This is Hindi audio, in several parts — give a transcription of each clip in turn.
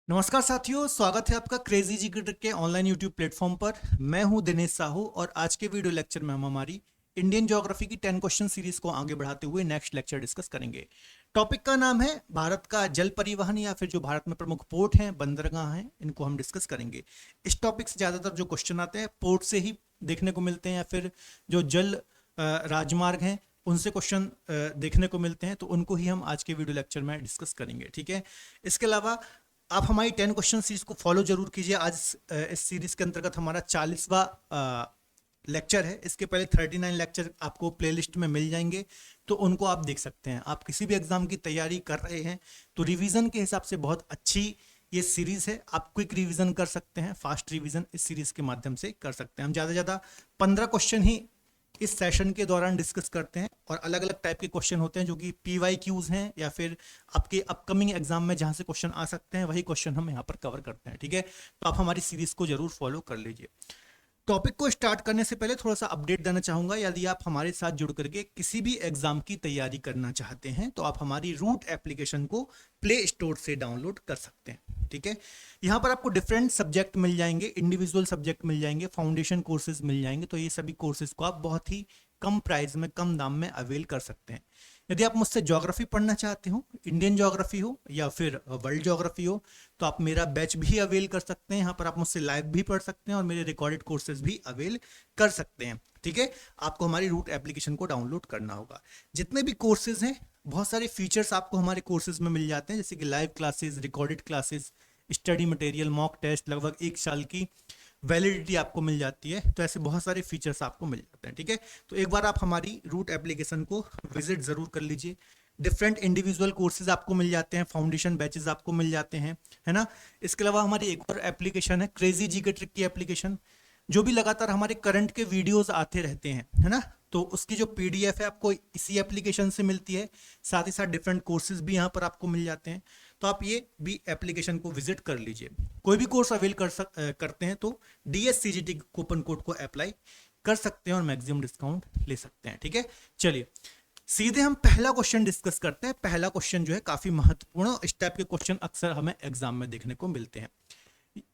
नमस्कार साथियों, स्वागत है आपका क्रेजी जी ट्रिक के ऑनलाइन यूट्यूब प्लेटफॉर्म पर। मैं हूं दिनेश साहू और आज के वीडियो लेक्चर में हम हमारी इंडियन ज्योग्राफी की 10 क्वेश्चन सीरीज को आगे बढ़ाते हुए नेक्स्ट लेक्चर डिस्कस करेंगे। टॉपिक का नाम है भारत का जल परिवहन या फिर जो भारत में प्रमुख पोर्ट हैं, बंदरगाह हैं, इनको हम डिस्कस करेंगे। इस टॉपिक से ज़्यादातर जो क्वेश्चन आते हैं पोर्ट से ही देखने को मिलते हैं या फिर जो जल राजमार्ग हैं उनसे क्वेश्चन देखने को मिलते हैं, तो उनको ही हम आज के वीडियो लेक्चर में डिस्कस करेंगे। ठीक है, इसके अलावा आप हमारी 10 क्वेश्चन सीरीज को फॉलो जरूर कीजिए। आज इस सीरीज के अंतर्गत हमारा 40वां लेक्चर है। इसके पहले 39 लेक्चर आपको प्लेलिस्ट में मिल जाएंगे, तो उनको आप देख सकते हैं। आप किसी भी एग्जाम की तैयारी कर रहे हैं तो रिवीजन के हिसाब से बहुत अच्छी ये सीरीज है। आप क्विक रिवीजन कर सकते हैं, फास्ट रिवीजन इस सीरीज के माध्यम से कर सकते हैं। हम ज़्यादा से ज़्यादा 15 क्वेश्चन ही इस सेशन के दौरान डिस्कस करते हैं और अलग अलग टाइप के क्वेश्चन होते हैं जो कि PYQs हैं या फिर आपके अपकमिंग एग्जाम में जहां से क्वेश्चन आ सकते हैं वही क्वेश्चन हम यहाँ पर कवर करते हैं। ठीक है, तो आप हमारी सीरीज को जरूर फॉलो कर लीजिए। टॉपिक को स्टार्ट करने से पहले थोड़ा सा अपडेट देना चाहूंगा। यदि आप हमारे साथ जुड़ करके किसी भी एग्जाम की तैयारी करना चाहते हैं तो आप हमारी रूट एप्लीकेशन को प्ले स्टोर से डाउनलोड कर सकते हैं। ठीक है, यहाँ पर आपको डिफरेंट सब्जेक्ट मिल जाएंगे, इंडिविजुअल सब्जेक्ट मिल जाएंगे, फाउंडेशन कोर्सेज मिल जाएंगे। तो ये सभी कोर्सेज को आप बहुत ही कम प्राइस में, कम दाम में अवेल कर सकते हैं। यदि आप मुझसे ज्योग्राफी पढ़ना चाहते हो, इंडियन ज्योग्राफी हो या फिर वर्ल्ड ज्योग्राफी हो, तो आप मेरा बैच भी अवेल कर सकते हैं। यहाँ पर आप मुझसे लाइव भी पढ़ सकते हैं और मेरे रिकॉर्डेड कोर्सेज भी अवेल कर सकते हैं। ठीक है, आपको हमारी रूट एप्लीकेशन को डाउनलोड करना होगा। जितने भी कोर्सेज हैं, बहुत सारे फीचर्स आपको हमारे कोर्सेज में मिल जाते हैं, जैसे कि live classes, recorded classes, study material, mock test, लगभग 1 साल की वैलिडिटी आपको मिल जाती है। तो ऐसे बहुत सारे फीचर्स आपको मिल जाते हैं। ठीक है, तो एक बार आप हमारी रूट एप्लीकेशन को विजिट जरूर कर लीजिए। डिफरेंट इंडिविजुअल कोर्सेज आपको मिल जाते हैं, फाउंडेशन बैचेस आपको मिल जाते हैं, है ना। इसके अलावा हमारी एक और एप्लीकेशन है क्रेजी जी के ट्रिक की एप्लीकेशन, जो भी लगातार हमारे करंट के वीडियोस आते रहते हैं, है ना। तो उसकी जो PDF है आपको इसी एप्लीकेशन से मिलती है। साथ ही साथ डिफरेंट कोर्सेज भी यहाँ पर आपको मिल जाते हैं। तो आप ये भी एप्लीकेशन को विजिट कर लीजिए। कोई भी कोर्स अवेल करते हैं तो DSCGT कूपन कोड को अप्लाई कर सकते हैं और मैक्सिमम डिस्काउंट ले सकते हैं। ठीक है, चलिए सीधे हम पहला क्वेश्चन डिस्कस करते हैं। पहला क्वेश्चन जो है काफी महत्वपूर्ण, इस टाइप के क्वेश्चन अक्सर हमें एग्जाम में देखने को मिलते हैं।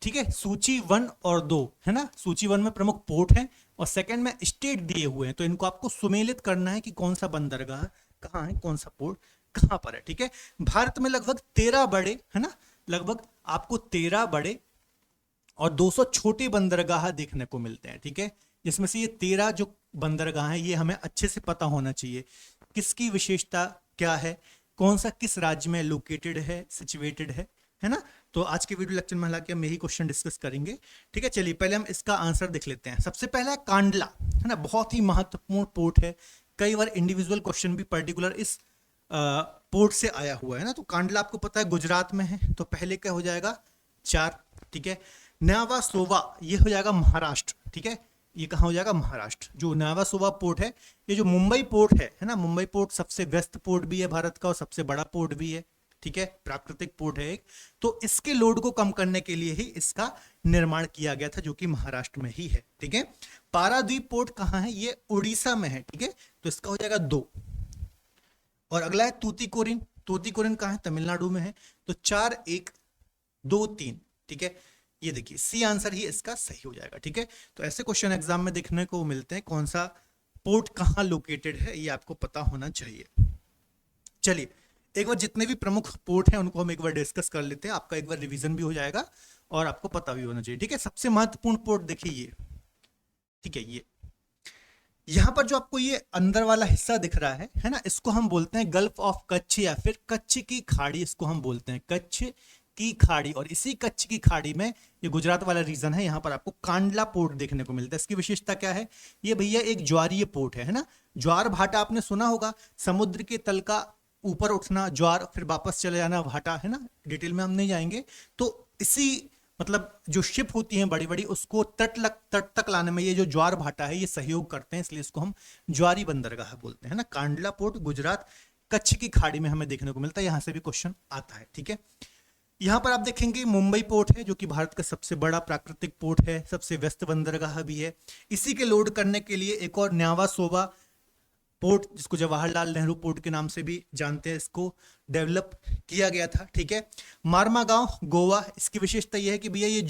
ठीक है, सूची 1 और 2 है ना। सूची 1 में प्रमुख पोर्ट है और सेकंड में स्टेट दिए हुए हैं, तो इनको आपको सुमेलित करना है कि कौन सा बंदरगाह कहाँ है, कौन सा पोर्ट कहाँ पर है। ठीक है, भारत में लगभग 13 बड़े, है ना, लगभग आपको 13 बड़े और 200 छोटे बंदरगाह देखने को मिलते हैं। ठीक है, जिसमें से ये 13 जो बंदरगाह हैं ये हमें अच्छे से पता होना चाहिए किसकी विशेषता क्या है, कौन सा किस राज्य में लोकेटेड है, सिचुएटेड है ना। तो आज के वीडियो लेक्चर में हालांकि हम यही क्वेश्चन डिस्कस करेंगे। ठीक है, चलिए पहले हम इसका आंसर देख लेते हैं। सबसे पहला है कांडला, है ना, बहुत ही महत्वपूर्ण पोर्ट है। कई बार इंडिविजुअल क्वेश्चन भी पर्टिकुलर इस पोर्ट से आया हुआ है ना। तो कांडला आपको पता है गुजरात में है, तो पहले क्या हो जाएगा 4। ठीक है, नयावा सोवा ये हो जाएगा महाराष्ट्र। ठीक है, ये कहाँ हो जाएगा महाराष्ट्र। जो नयावा सोवा पोर्ट है, ये जो मुंबई पोर्ट है ना, मुंबई पोर्ट सबसे व्यस्त पोर्ट भी है भारत का और सबसे बड़ा पोर्ट भी है। ठीक है, प्राकृतिक पोर्ट है एक। तो इसके लोड को कम करने के लिए ही इसका निर्माण किया गया था, जो कि महाराष्ट्र में ही है। ठीक है, पारादीप पोर्ट कहाँ है, ये उड़ीसा में है। ठीक है, तो इसका हो जाएगा 2। और अगला है तूतीकोरिन। तूतीकोरिन कहाँ है, तमिलनाडु में है। तो 4 1 2 3। ठीक है, ये देखिए सी आंसर ही इसका सही हो जाएगा। ठीक है, तो ऐसे क्वेश्चन एग्जाम में देखने को मिलते हैं, कौन सा पोर्ट कहाँ लोकेटेड है ये आपको पता होना चाहिए। चलिए एक बार जितने भी प्रमुख पोर्ट हैं उनको हम एक बार डिस्कस कर लेते हैं, आपका एक बार रिवीजन भी हो जाएगा और आपको पता भी होना चाहिए। ठीक है, सबसे महत्वपूर्ण पोर्ट देखिए ये, ठीक है, ये यहां पर जो आपको ये अंदर वाला हिस्सा दिख रहा है ना, इसको हम बोलते हैं गल्फ ऑफ कच्छ या फिर कच्छ की खाड़ी, इसको हम बोलते हैं कच्छ की खाड़ी। और इसी कच्छ की खाड़ी में ये गुजरात वाला रीजन है, यहाँ पर आपको कांडला पोर्ट देखने को मिलता है। इसकी विशेषता क्या है, ये भैया एक ज्वारीय पोर्ट है ना। ज्वार भाटा आपने सुना होगा, समुद्र के तल का ऊपर उठना ज्वार, फिर वापस चले जाना भाटा, है ना। डिटेल में हम नहीं जाएंगे। तो इसी मतलब जो शिप होती हैं बड़ी बड़ी, उसको तट तक लाने में ये जो ज्वार भाटा है ये सहयोग करते हैं, इसलिए इसको हम ज्वारी बंदरगाह बोलते हैं ना। कांडला पोर्ट गुजरात कच्छ की खाड़ी में हमें देखने को मिलता है, यहां से भी क्वेश्चन आता है। ठीक है, यहां पर आप देखेंगे मुंबई पोर्ट है, जो कि भारत का सबसे बड़ा प्राकृतिक पोर्ट है, सबसे व्यस्त बंदरगाह भी है। इसी के लोड करने के लिए एक और न्यावा सोवा पोर्ट जिसको जवाहरलाल नेहरू पोर्ट के नाम से भी जानते हैं, इसको डेवलप किया गया था। ठीक है, मारमागांव गोवा, इसकी विशेषता यह है कि भैया ये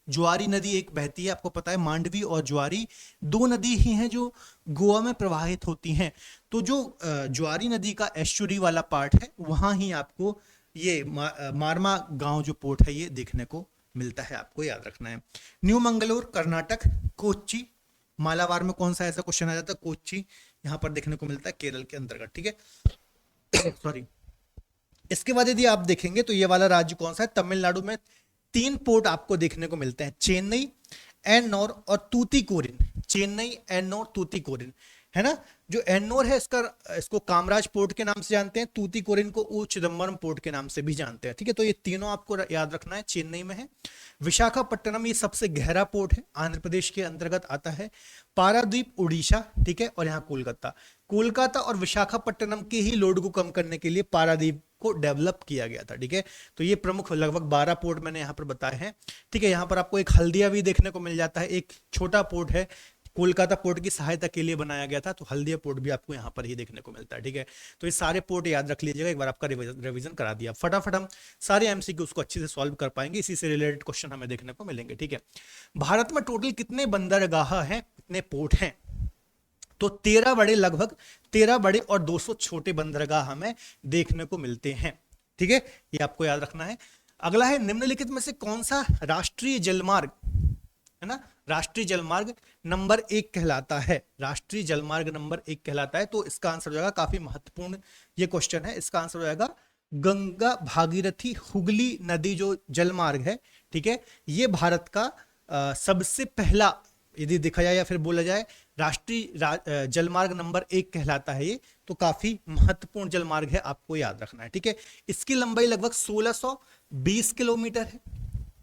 ज्वारी नदी एक बहती है, आपको पता है मांडवी और ज्वारी दो नदी ही हैं जो गोवा में प्रवाहित होती हैं। तो जो ज्वारी नदी का एस्चुरी वाला पार्ट है वहां ही आपको ये मारमा गांव जो पोर्ट है ये देखने को मिलता है, आपको याद रखना है। न्यू मंगलोर कर्नाटक, कोच्चि मालाबार में कौन सा ऐसा क्वेश्चन आ जाता है, कोच्चि यहां पर देखने को मिलता है केरल के अंतर्गत। ठीक है सॉरी। इसके बाद यदि आप देखेंगे तो ये वाला राज्य कौन सा है, तमिलनाडु में 3 पोर्ट आपको देखने को मिलते हैं, चेन्नई, एन्नोर और तूतीकोरिन। चेन्नई, एन्नोर, तूतीकोरिन, है ना। जो एन्नोर है इसको कामराज पोर्ट के नाम से जानते हैं, तूतीकोरिन को ओ चिदम्बरम पोर्ट के नाम से भी जानते हैं। ठीक है, तो ये तीनों आपको याद रखना है, चेन्नई में है। विशाखापट्टनम ये सबसे गहरा पोर्ट है, आंध्र प्रदेश के अंतर्गत आता है। पारादीप उड़ीसा, ठीक है, और यहाँ कोलकाता और विशाखापट्टनम के ही लोड को कम करने के लिए पारादीप को डेवलप किया गया था। ठीक है, तो ये प्रमुख लगभग 12 पोर्ट मैंने यहाँ पर बताए हैं। ठीक है, यहाँ पर आपको एक हल्दिया भी देखने को मिल जाता है, एक छोटा पोर्ट है, कोलकाता पोर्ट की सहायता के लिए बनाया गया था, तो हल्दिया पोर्ट भी आपको यहाँ पर ही देखने को मिलता है। ठीक है, तो ये सारे पोर्ट याद रख लीजिएगा, एक बार आपका रिवीजन करा दिया। फटाफट हम सारे एमसीक्यू उसको अच्छे से सॉल्व कर पाएंगे, इसी से रिलेटेड क्वेश्चन हमें देखने को मिलेंगे। ठीक है, भारत में टोटल कितने बंदरगाह हैं, कितने पोर्ट हैं, तो 13 बड़े, लगभग 13 बड़े और 200 छोटे बंदरगाह हमें देखने को मिलते हैं। ठीक है, ये आपको याद रखना है। अगला है निम्नलिखित में से कौन सा राष्ट्रीय जलमार्ग, है ना, राष्ट्रीय जलमार्ग नंबर 1 कहलाता है, राष्ट्रीय जलमार्ग नंबर 1 कहलाता है। तो इसका आंसर हो जाएगा, काफी महत्वपूर्ण ये क्वेश्चन है, इसका आंसर हो जाएगा गंगा भागीरथी हुगली नदी जो जलमार्ग है। ठीक है, ये भारत का सबसे पहला, यदि देखा जाए या फिर बोला जाए, राष्ट्रीय जलमार्ग नंबर 1 कहलाता है ये, तो काफी महत्वपूर्ण जलमार्ग है, आपको याद रखना है। ठीक है, इसकी लंबाई लगभग 1620 किलोमीटर है।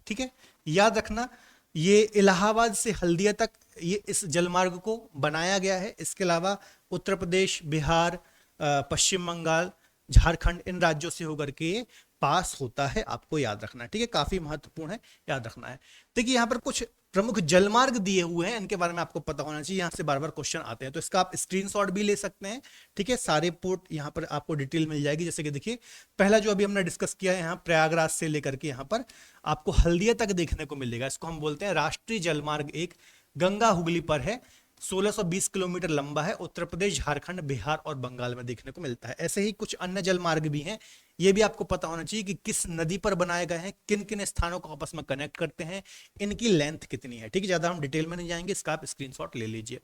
ठीक है, याद रखना, ये इलाहाबाद से हल्दिया तक ये इस जलमार्ग को बनाया गया है। इसके अलावा उत्तर प्रदेश, बिहार, पश्चिम बंगाल, झारखंड, इन राज्यों से होकर के ये पास होता है, आपको याद रखना है। ठीक है, काफी महत्वपूर्ण है, याद रखना है। देखिए यहाँ पर कुछ प्रमुख जलमार्ग दिए हुए हैं, इनके बारे में आपको पता होना चाहिए, यहाँ से बार बार क्वेश्चन आते हैं, तो इसका आप स्क्रीनशॉट भी ले सकते हैं। ठीक है, सारे पोर्ट यहाँ पर आपको डिटेल मिल जाएगी। जैसे कि देखिए, पहला जो अभी हमने डिस्कस किया है, यहाँ प्रयागराज से लेकर के यहाँ पर आपको हल्दिया तक देखने को मिलेगा, इसको हम बोलते हैं राष्ट्रीय जलमार्ग 1, गंगा हुगली पर है, 1620 किलोमीटर लंबा है, उत्तर प्रदेश, झारखंड, बिहार और बंगाल में देखने को मिलता है। ऐसे ही कुछ अन्य जलमार्ग भी हैं, ये भी आपको पता होना चाहिए कि किस नदी पर बनाए गए हैं, किन किन स्थानों को आपस में कनेक्ट करते हैं, इनकी लेंथ कितनी है। ठीक है, ज्यादा हम डिटेल में नहीं जाएंगे, इसका आप स्क्रीनशॉट ले लीजिए।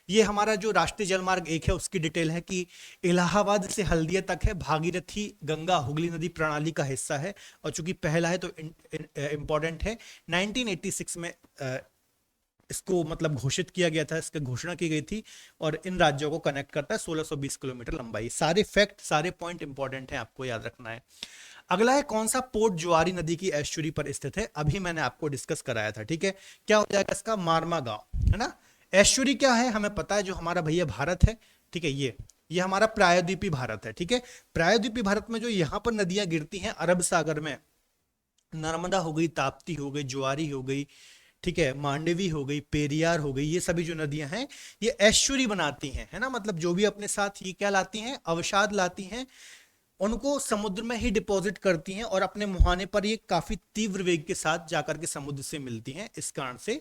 ये हमारा जो राष्ट्रीय जलमार्ग 1 है उसकी डिटेल है कि इलाहाबाद से हल्दिया तक है, भागीरथी गंगा हुगली नदी प्रणाली का हिस्सा है, और चूंकि पहला है तो इंपॉर्टेंट है। 1986 में इसको मतलब घोषित किया गया था, इसकी घोषणा की गई थी, और इन राज्यों को कनेक्ट करता है, 1620 किलोमीटर लंबाई। सारे फैक्ट, सारे पॉइंट इंपॉर्टेंट हैं, आपको याद रखना है। अगला है कौन सा पोर्ट ज्वारी नदी की एस्चुरी पर स्थित है, अभी मैंने आपको डिस्कस कराया था। ठीक है, क्या हो जाएगा इसका, मारमा गांव, है ना। एस्चुरी क्या है हमें पता है, जो हमारा भैया भारत है, ठीक है, ये हमारा प्रायद्वीपीय भारत है। ठीक है, प्रायद्वीपीय भारत में जो यहाँ पर नदियां गिरती हैं अरब सागर में, नर्मदा हो गई, ताप्ती हो गई, ज्वारी हो गई, ठीक है, मांडवी हो गई, पेरियार हो गई, ये सभी जो नदियां हैं ये एस्चुरी बनाती हैं, है ना, मतलब जो भी अपने साथ ये क्या लाती हैं, अवसाद लाती हैं, उनको समुद्र में ही डिपॉजिट करती हैं, और अपने मुहाने पर ये काफी तीव्र वेग के साथ जाकर के समुद्र से मिलती हैं। इस कारण से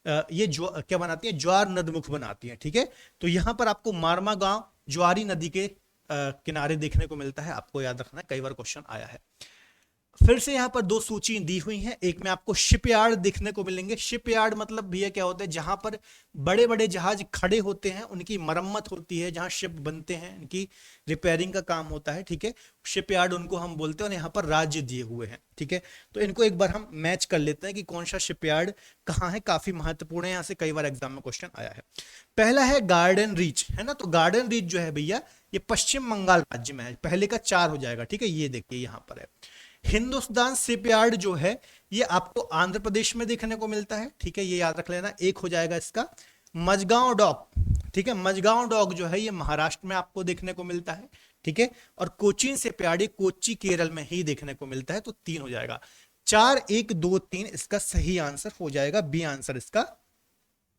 ये क्या बनाती हैं, ज्वार नदमुख बनाती हैं। ठीक है, तो यहाँ पर आपको मारमा गांव ज्वारी नदी के किनारे देखने को मिलता है, आपको याद रखना है, कई बार क्वेश्चन आया है। फिर से यहाँ पर 2 सूची दी हुई हैं, एक में आपको शिपयार्ड देखने को मिलेंगे। शिपयार्ड मतलब भैया क्या होता है, जहां पर बड़े बड़े जहाज खड़े होते हैं, उनकी मरम्मत होती है, जहां शिप बनते हैं, इनकी रिपेयरिंग का काम होता है। ठीक है, शिपयार्ड उनको हम बोलते हैं, और यहाँ पर राज्य दिए हुए हैं। ठीक है, तो इनको एक बार हम मैच कर लेते हैं कि कौन सा शिपयार्ड कहाँ है, काफी महत्वपूर्ण है, यहाँ से कई बार एग्जाम में क्वेश्चन आया है। पहला है गार्डन रीच, है ना, तो गार्डन रीच जो है भैया ये पश्चिम बंगाल राज्य में है, पहले का 4 हो जाएगा। ठीक है, ये देखिए यहाँ पर है। हिंदुस्तान शिपयार्ड जो है ये आपको आंध्र प्रदेश में देखने को मिलता है। ठीक है, ये याद रख लेना, 1 हो जाएगा इसका। मजगांव डॉक, ठीक है, मजगांव डॉक जो है ये महाराष्ट्र में आपको देखने को मिलता है। ठीक है, और कोचीन शिपयार्ड ये कोच्चि केरल में ही देखने को मिलता है, तो 3 हो जाएगा। 4, 1, 2, 3 इसका सही आंसर हो जाएगा, बी आंसर इसका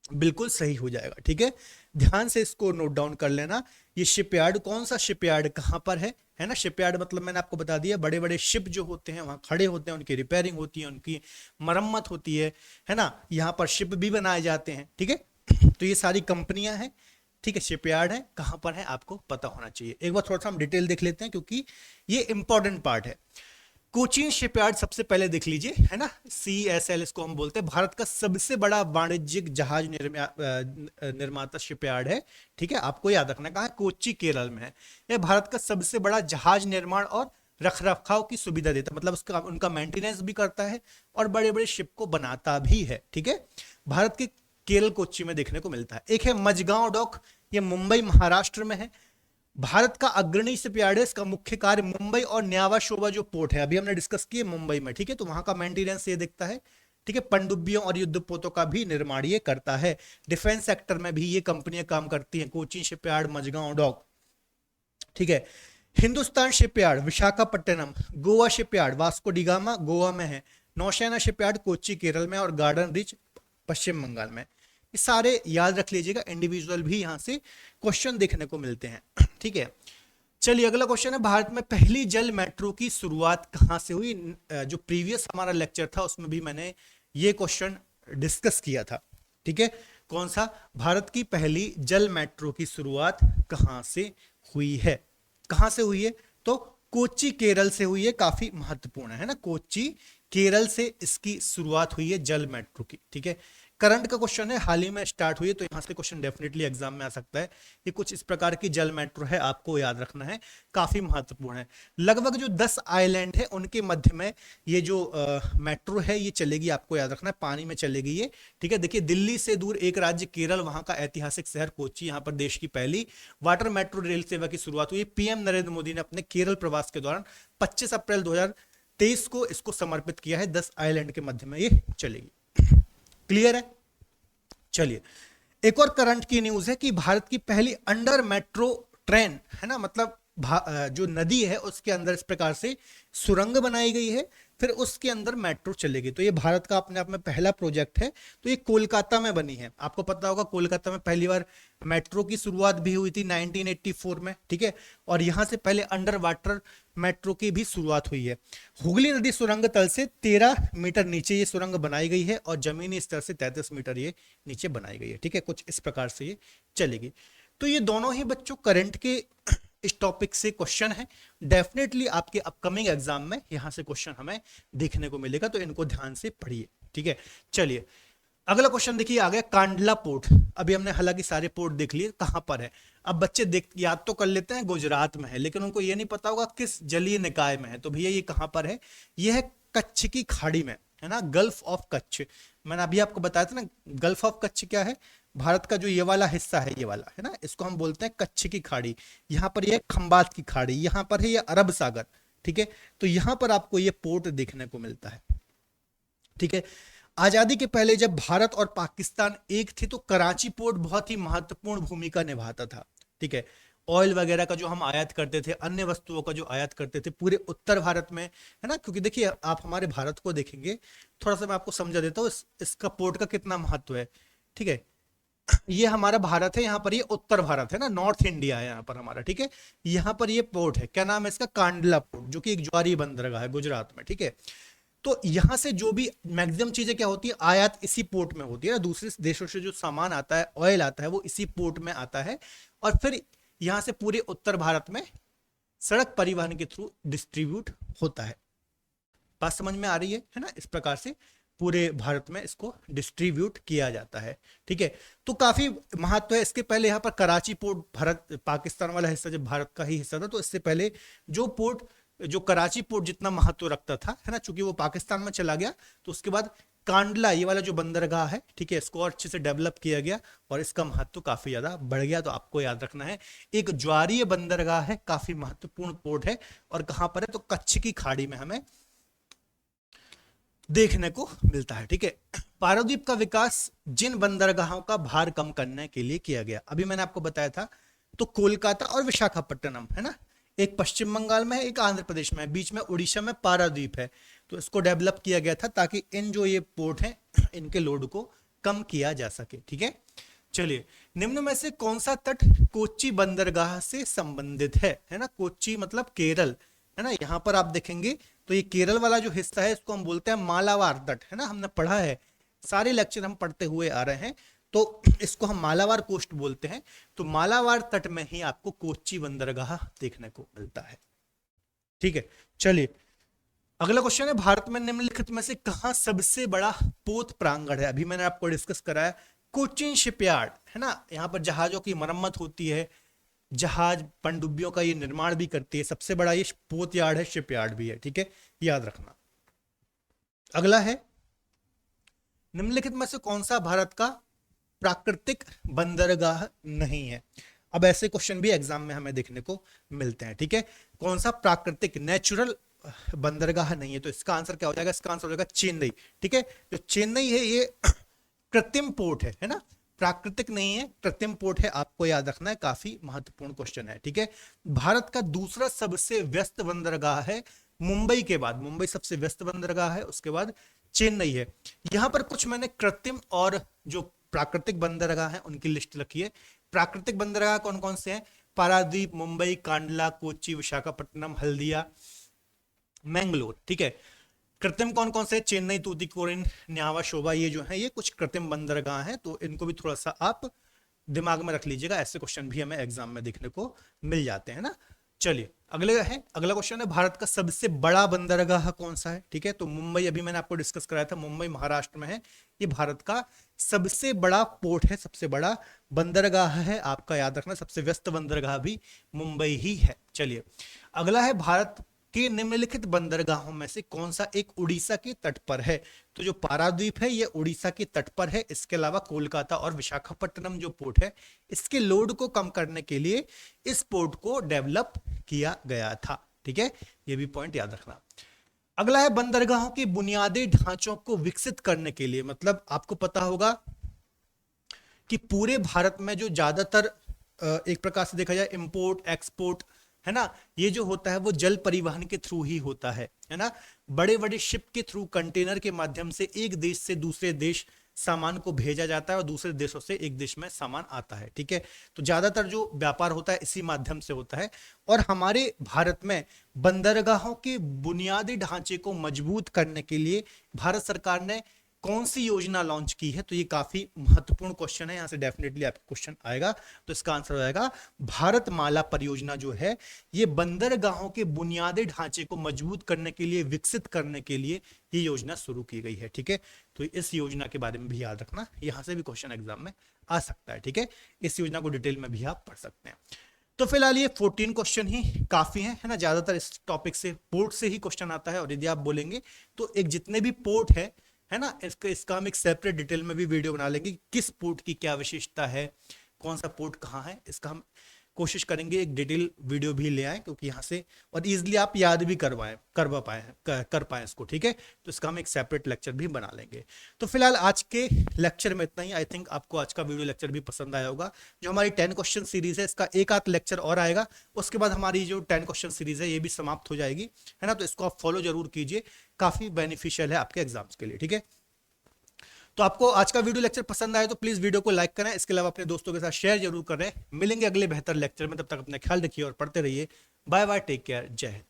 बिल्कुल सही हो जाएगा। ठीक है, ध्यान से इसको नोट डाउन कर लेना। ये शिपयार्ड, कौन सा शिपयार्ड कहाँ पर है ना। शिपयार्ड मतलब मैंने आपको बता दिया, बड़े बड़े शिप जो होते हैं वहां खड़े होते हैं, उनकी रिपेयरिंग होती है, उनकी मरम्मत होती है ना। यहाँ पर शिप भी बनाए जाते हैं। ठीक है, तो ये सारी कंपनियां हैं। ठीक है, शिपयार्ड है, कहाँ पर है आपको पता होना चाहिए। एक बार थोड़ा सा हम डिटेल देख लेते हैं क्योंकि ये इंपॉर्टेंट पार्ट है। कोचीन शिपयार्ड सबसे पहले देख लीजिए, है ना, CSL इसको हम बोलते हैं, भारत का सबसे बड़ा वाणिज्यिक जहाज निर्माता शिपयार्ड है। ठीक है, आपको याद रखना कहाँ है, कोच्चि केरल में है। यह भारत का सबसे बड़ा जहाज निर्माण और रख रखाव की सुविधा देता है, मतलब उसका उनका मेंटेनेंस भी करता है और बड़े बड़े शिप को बनाता भी है। ठीक है, भारत के केरल कोच्चि में देखने को मिलता है। एक है मजगांव डॉक, ये मुंबई महाराष्ट्र में है। भारत का अग्रणी शिपयार्ड है, इसका मुख्य कार्य मुंबई और न्यावा शोभा जो पोर्ट है, अभी हमने डिस्कस किए मुंबई में। ठीक है, तो वहां का मेंटेनेंस ये दिखता है। ठीक है, पनडुब्बियों और युद्धपोतों का भी निर्माण ये करता है। डिफेंस सेक्टर में भी ये कंपनियां काम करती हैं, कोचीन शिपयार्ड, मजगांव डॉक। ठीक है, Hindustan shipyard Visakhapatnam, Goa shipyard Vasco da Gama Goa में है, नौसेना शिपयार्ड कोच्चि केरल में और गार्डन रिच पश्चिम बंगाल में। ये सारे याद रख लीजिएगा, इंडिविजुअल भी यहां से क्वेश्चन देखने को मिलते हैं। ठीक है, चलिए अगला क्वेश्चन है, भारत में पहली जल मेट्रो की शुरुआत कहां से हुई। जो प्रीवियस हमारा लेक्चर था उसमें भी मैंने ये क्वेश्चन डिस्कस किया था। ठीक है, कौन सा, भारत की पहली जल मेट्रो की शुरुआत कहां से हुई है। कहां से हुई है, तो कोच्चि केरल से हुई है, काफी महत्वपूर्ण है ना। कोच्चि केरल से इसकी शुरुआत हुई है जल मेट्रो की। ठीक है, करंट का क्वेश्चन है, हाल ही में स्टार्ट हुई है, तो यहां से क्वेश्चन डेफिनेटली एग्जाम में आ सकता है। ये कुछ इस प्रकार की जल मेट्रो है, आपको याद रखना है, काफी महत्वपूर्ण है। लगभग जो 10 आइलैंड है उनके मध्य में ये जो मेट्रो है ये चलेगी, आपको याद रखना है, पानी में चलेगी ये। ठीक है, देखिए दिल्ली से दूर एक राज्य केरल, वहां का ऐतिहासिक शहर कोच्चि, यहाँ पर देश की पहली वाटर मेट्रो रेल सेवा की शुरुआत हुई। पीएम नरेंद्र मोदी ने अपने केरल प्रवास के दौरान 25 अप्रैल 2023 को इसको समर्पित किया है। 10 आइलैंड के मध्य में ये चलेगी। क्लियर है। चलिए एक और करंट की न्यूज है कि भारत की पहली अंडर मेट्रो ट्रेन, है ना, मतलब जो नदी है उसके अंदर इस प्रकार से सुरंग बनाई गई है, फिर उसके अंदर मेट्रो चलेगी। तो ये भारत का अपने आप में पहला प्रोजेक्ट है। तो ये कोलकाता में बनी है, आपको पता होगा कोलकाता में पहली बार मेट्रो की शुरुआत भी हुई थी 1984 में। ठीक है, और यहां से पहले अंडर वाटर मेट्रो की भी शुरुआत हुई है। हुगली नदी सुरंग तल से 13 मीटर नीचे ये सुरंग बनाई गई है और जमीनी स्तर से 33 मीटर ये नीचे बनाई गई है। ठीक है, कुछ इस प्रकार से ये चलेगी। तो ये दोनों ही बच्चों करंट के इस टॉपिक से क्वेश्चन है, डेफिनेटली आपके अपकमिंग एग्जाम में यहां से क्वेश्चन हमें देखने को मिलेगा, तो इनको ध्यान से पढ़िए। ठीक है, चलिए अगला क्वेश्चन देखिए, आ गया कांडला पोर्ट। अभी हमने हालांकि सारे पोर्ट देख लिए, कहां पर है। अब बच्चे देख याद तो कर लेते हैं गुजरात में है, लेकिन उनको ये नहीं पता होगा किस जलीय निकाय में है। तो भैया ये कहां पर है, ये है कच्छ की खाड़ी में, है ना, गल्फ ऑफ कच्छ। मैंने अभी आपको बताया था ना, गल्फ ऑफ कच्छ क्या है, भारत का जो ये वाला हिस्सा है, ये वाला है ना, इसको हम बोलते हैं कच्छ की खाड़ी। यहाँ पर ये खंबात की खाड़ी, यहाँ पर है ये अरब सागर। ठीक है, तो यहाँ पर आपको ये पोर्ट देखने को मिलता है। ठीक है, आजादी के पहले जब भारत और पाकिस्तान एक थे तो कराची पोर्ट बहुत ही महत्वपूर्ण भूमिका निभाता था। ठीक है, ऑयल वगैरह का जो हम आयात करते थे, अन्य वस्तुओं का जो आयात करते थे पूरे उत्तर भारत में, है ना, क्योंकि देखिए आप हमारे भारत को देखेंगे, थोड़ा सा मैं आपको समझा देता हूँ इसका पोर्ट का कितना महत्व है। ठीक है, ये हमारा भारत है, यहाँ पर ये उत्तर भारत है ना, नॉर्थ इंडिया है यहाँ पर हमारा। ठीक है, यहाँ पर ये पोर्ट है, क्या नाम है इसका, कांडला पोर्ट, जो कि एक ज्वारी बंदरगाह है गुजरात में। ठीक है, तो यहां से जो भी मैक्सिमम चीजें क्या होती है, आयात इसी पोर्ट में होती है ना, दूसरे देशों से जो सामान आता है, ऑयल आता है, वो इसी पोर्ट में आता है और फिर यहां से पूरे उत्तर भारत में सड़क परिवहन के थ्रू डिस्ट्रीब्यूट होता है। बात समझ में आ रही है ना, इस प्रकार से पूरे भारत में इसको डिस्ट्रीब्यूट किया जाता है। ठीक है, तो काफी महत्व है। इसके पहले यहाँ पर कराची पोर्ट, भारत पाकिस्तान वाला हिस्सा जब भारत का ही हिस्सा था, तो इससे पहले जो पोर्ट, जो कराची पोर्ट जितना महत्व रखता था, है ना, चूंकि वो पाकिस्तान में चला गया, तो उसके बाद कांडला ये वाला जो बंदरगाह है, ठीक है, इसको अच्छे से डेवलप किया गया और इसका महत्व काफी ज्यादा बढ़ गया। तो आपको याद रखना है, एक ज्वारीय बंदरगाह है, काफी महत्वपूर्ण पोर्ट है, और कहां पर है, तो कच्छ की खाड़ी में हमें देखने को मिलता है। ठीक है, पारादीप का विकास जिन बंदरगाहों का भार कम करने के लिए किया गया, अभी मैंने आपको बताया था, तो कोलकाता और विशाखापट्टनम, है ना, एक पश्चिम बंगाल में है, एक आंध्र प्रदेश में है, बीच में उड़ीसा में पारादीप है। तो इसको डेवलप किया गया था ताकि इन जो ये पोर्ट हैं इनके लोड को कम किया जा सके। ठीक है, चलिए, निम्न में से कौन सा तट कोच्चि बंदरगाह से संबंधित है ना। कोच्चि मतलब केरल, है ना। यहां पर आप देखेंगे तो ये केरल वाला जो हिस्सा है इसको हम बोलते हैं मालाबार तट, है ना। हमने पढ़ा है, सारे लेक्चर हम पढ़ते हुए आ रहे हैं, तो इसको हम मालाबार कोस्ट बोलते हैं। तो मालाबार तट में ही आपको कोच्चि बंदरगाह देखने को मिलता है। ठीक है, चलिए, अगला क्वेश्चन है, भारत में निम्नलिखित में से कहां सबसे बड़ा पोत प्रांगण है। अभी मैंने आपको डिस्कस कराया कोचिन शिपयार्ड, है ना। यहां पर जहाजों की मरम्मत होती है, जहाज पनडुब्बियों का ये निर्माण भी करती है। सबसे बड़ा ये पोत यार्ड है, शिपयार्ड भी है। ठीक है, याद रखना। अगला है, निम्नलिखित में से कौन सा भारत का प्राकृतिक बंदरगाह नहीं है। अब ऐसे क्वेश्चन भी एग्जाम में हमें देखने को मिलते हैं। ठीक है, कौन सा प्राकृतिक नेचुरल बंदरगाह नहीं है, तो इसका आंसर क्या हो जाएगा, इसका आंसर हो जाएगा चेन्नई। ठीक है, जो चेन्नई है ये कृत्रिम पोर्ट है ना, प्राकृतिक नहीं है, कृत्रिम पोर्ट है। आपको याद रखना है, काफी महत्वपूर्ण क्वेश्चन है। ठीक है, भारत का दूसरा सबसे व्यस्त बंदरगाह है मुंबई के बाद, मुंबई सबसे व्यस्त बंदरगाह है, उसके बाद चेन्नई है। यहां पर कुछ मैंने कृत्रिम और जो प्राकृतिक बंदरगाह है उनकी लिस्ट रखी है। प्राकृतिक बंदरगाह कौन कौन से हैं, पारादीप, मुंबई, कांडला, कोच्चि, विशाखापट्टनम, हल्दिया, मैंगलोर। ठीक है, कृत्रिम कौन कौन से, चेन्नई, तूतीकोरिन, न्यावा, शोभा, ये जो है ये कुछ कृत्रिम बंदरगाह हैं, तो इनको भी थोड़ा सा आप दिमाग में रख लीजिएगा, ऐसे क्वेश्चन भी हमें एग्जाम में देखने को मिल जाते हैं ना। चलिए, अगला क्वेश्चन है, भारत का सबसे बड़ा बंदरगाह कौन सा है। ठीक है, तो मुंबई, अभी मैंने आपको डिस्कस कराया था, मुंबई महाराष्ट्र में है, ये भारत का सबसे बड़ा पोर्ट है, सबसे बड़ा बंदरगाह है। आपका याद रखना, सबसे व्यस्त बंदरगाह भी मुंबई ही है। चलिए, अगला है, भारत के निम्नलिखित बंदरगाहों में से कौन सा एक उड़ीसा के तट पर है। तो जो पारादीप है ये उड़ीसा के तट पर है। इसके अलावा कोलकाता और विशाखापट्टनम जो पोर्ट है, इसके लोड को कम करने के लिए इस पोर्ट को डेवलप किया गया था। ठीक है, ये भी पॉइंट याद रखना। अगला है, बंदरगाहों के बुनियादी ढांचों को विकसित करने के लिए, मतलब आपको पता होगा कि पूरे भारत में जो ज्यादातर एक प्रकार से देखा जाए इंपोर्ट एक्सपोर्ट, है ना, ये जो होता है वो जल परिवहन के थ्रू ही होता है ना। बड़े बड़े शिप के थ्रू, कंटेनर के माध्यम से एक देश से दूसरे देश सामान को भेजा जाता है और दूसरे देशों से एक देश में सामान आता है। ठीक है, तो ज्यादातर जो व्यापार होता है इसी माध्यम से होता है। और हमारे भारत में बंदरगाहों के बुनियादी ढांचे को मजबूत करने के लिए भारत सरकार ने कौन सी योजना लॉन्च की है, तो ये काफी महत्वपूर्ण क्वेश्चन है, यहां से डेफिनेटली आपका क्वेश्चन आएगा। तो इसका आंसर हो जाएगा भारत माला परियोजना जो है, ये बंदरगाहों के बुनियादी ढांचे को मजबूत करने के लिए, विकसित करने के लिए ये योजना शुरू की गई है। ठीक है, तो इस योजना के बारे में भी याद रखना, यहां से भी क्वेश्चन एग्जाम में आ सकता है। ठीक है, इस योजना को डिटेल में भी आप पढ़ सकते हैं। तो फिलहाल ये 14 क्वेश्चन ही काफी हैं, है ना। ज्यादातर इस टॉपिक से पोर्ट से ही क्वेश्चन आता है, और यदि आप बोलेंगे तो एक जितने भी पोर्ट है ना, इसका हम एक सेपरेट डिटेल में भी वीडियो बना लेंगे, किस पोर्ट की क्या विशेषता है, कौन सा पोर्ट कहाँ है, इसका हम कोशिश करेंगे एक डिटेल वीडियो भी ले आए, क्योंकि यहाँ से और इजीली आप याद भी कर पाए इसको। ठीक है, तो इसका हम एक सेपरेट लेक्चर भी बना लेंगे। तो फिलहाल आज के लेक्चर में इतना ही। आई थिंक आपको आज का वीडियो लेक्चर भी पसंद आया होगा। जो हमारी 10 क्वेश्चन सीरीज है, इसका एक आध लेक्चर और आएगा, उसके बाद हमारी जो 10 क्वेश्चन सीरीज है ये भी समाप्त हो जाएगी, है ना। तो इसको आप फॉलो जरूर कीजिए, काफी बेनिफिशियल है आपके एग्जाम्स के लिए। ठीक है, तो आपको आज का वीडियो लेक्चर पसंद आए तो प्लीज वीडियो को लाइक करें, इसके अलावा अपने दोस्तों के साथ शेयर जरूर करें। मिलेंगे अगले बेहतर लेक्चर में, तब तक अपना ख्याल रखिए और पढ़ते रहिए। बाय बाय, टेक केयर, जय हिंद।